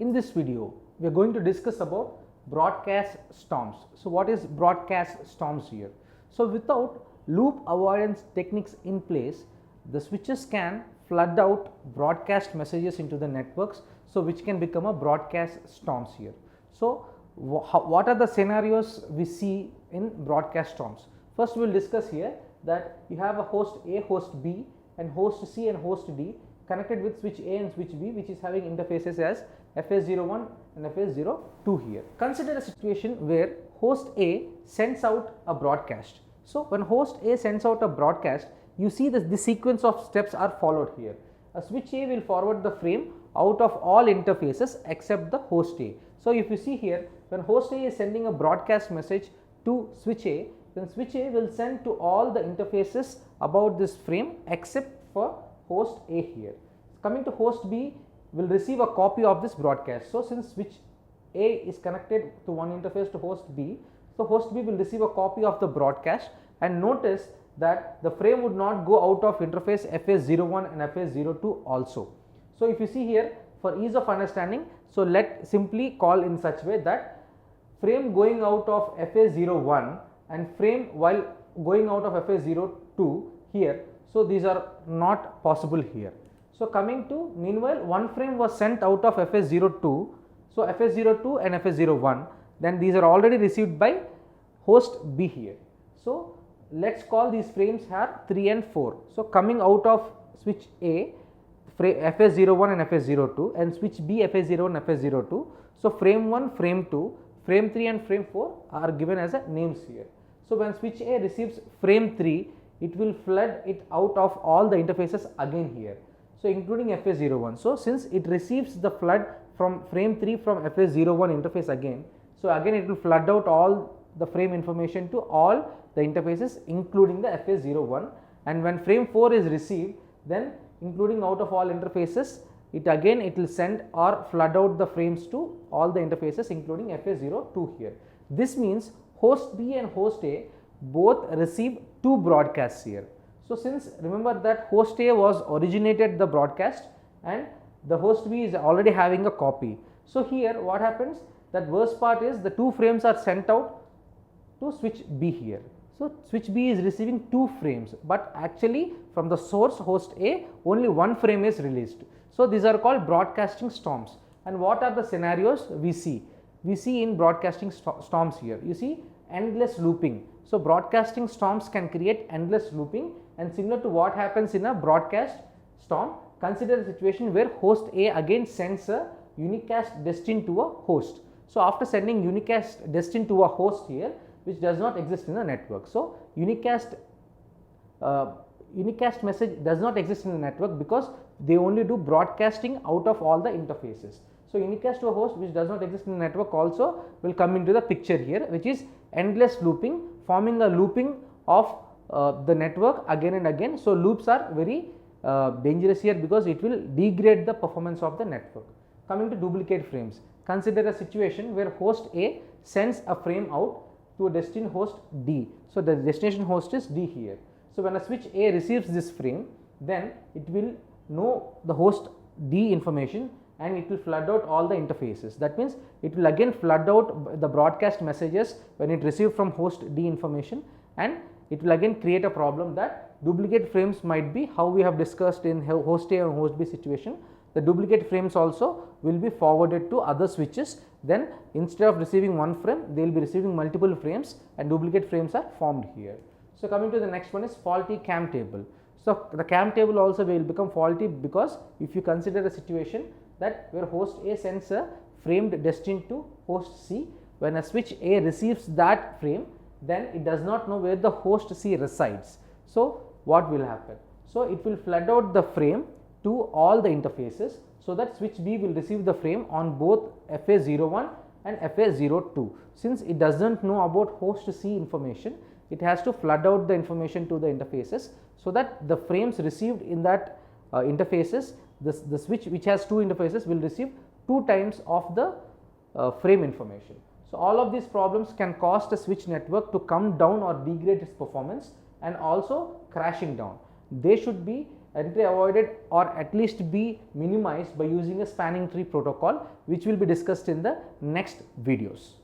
In this video, we are going to discuss about broadcast storms. So what is broadcast storms here? So without loop avoidance techniques in place, the switches can flood out broadcast messages into the networks, so which can become a broadcast storms here. So what are the scenarios we see in broadcast storms? First we will discuss here that you have a host A, host B and host C and host D connected with switch A and switch B, which is having interfaces as FS01 and FS02 here. Consider a situation where host A sends out a broadcast. So when host A sends out a broadcast, you see that the sequence of steps are followed here. A switch A will forward the frame out of all interfaces except the host A. So if you see here, when host A is sending a broadcast message to switch A, then switch A will send to all the interfaces about this frame except for host A here. Coming to host B, will receive a copy of this broadcast. So since switch A is connected to one interface to host B, so host B will receive a copy of the broadcast, and notice that the frame would not go out of interface FS01 and FS02 also. So if you see here, for ease of understanding, so let simply call in such way that frame going out of FS01 and frame while going out of FS02 here, so these are not possible here. So coming to, meanwhile one frame was sent out of FS02, so FS02 and FS01, then these are already received by host B here. So let's call these frames here 3 and 4. So coming out of switch A, FS01 and FS02, and switch B FS01 and FS02. So frame 1, frame 2, frame 3 and frame 4 are given as a names here. So when switch A receives frame 3, it will flood it out of all the interfaces again here, so including FS01. So since it receives the flood from frame 3 from FS01 interface again, so again it will flood out all the frame information to all the interfaces including the FS01, and when frame 4 is received, then including out of all interfaces, it will send or flood out the frames to all the interfaces including FS02 here. This means host B and host A both receive two broadcasts here. So since remember that host A was originated the broadcast and the host B is already having a copy. So here what happens, that worst part is the two frames are sent out to switch B here. So switch B is receiving two frames, but actually from the source host A only one frame is released. So these are called broadcasting storms. And what are the scenarios we see? We see in broadcasting storms here, you see endless looping. So broadcasting storms can create endless looping, and similar to what happens in a broadcast storm, consider a situation where host A again sends a unicast destined to a host. So after sending unicast destined to a host here, which does not exist in the network. So unicast message does not exist in the network because they only do broadcasting out of all the interfaces. So unicast to a host which does not exist in the network also will come into the picture here, which is endless looping, forming a looping of the network again and again. So loops are very dangerous here because it will degrade the performance of the network. Coming to duplicate frames, consider a situation where host A sends a frame out to a destined host D. So the destination host is D here. So when a switch A receives this frame, then it will know the host D information and it will flood out all the interfaces. That means it will again flood out the broadcast messages when it received from host D information, and it will again create a problem that duplicate frames might be how we have discussed in host A and host B situation. The duplicate frames also will be forwarded to other switches. Then instead of receiving one frame, they will be receiving multiple frames and duplicate frames are formed here. So coming to the next one is faulty CAM table. So the CAM table also will become faulty because if you consider a situation that where host A sends a frame destined to host C, when a switch A receives that frame, then it does not know where the host C resides. So what will happen? So it will flood out the frame to all the interfaces, so that switch B will receive the frame on both FS01 and FS02. Since it does not know about host C information, it has to flood out the information to the interfaces, so that the frames received in that interfaces, the switch which has two interfaces will receive 2 times of the frame information. So all of these problems can cause the switch network to come down or degrade its performance and also crashing down. They should be entry avoided or at least be minimized by using a spanning tree protocol, which will be discussed in the next videos.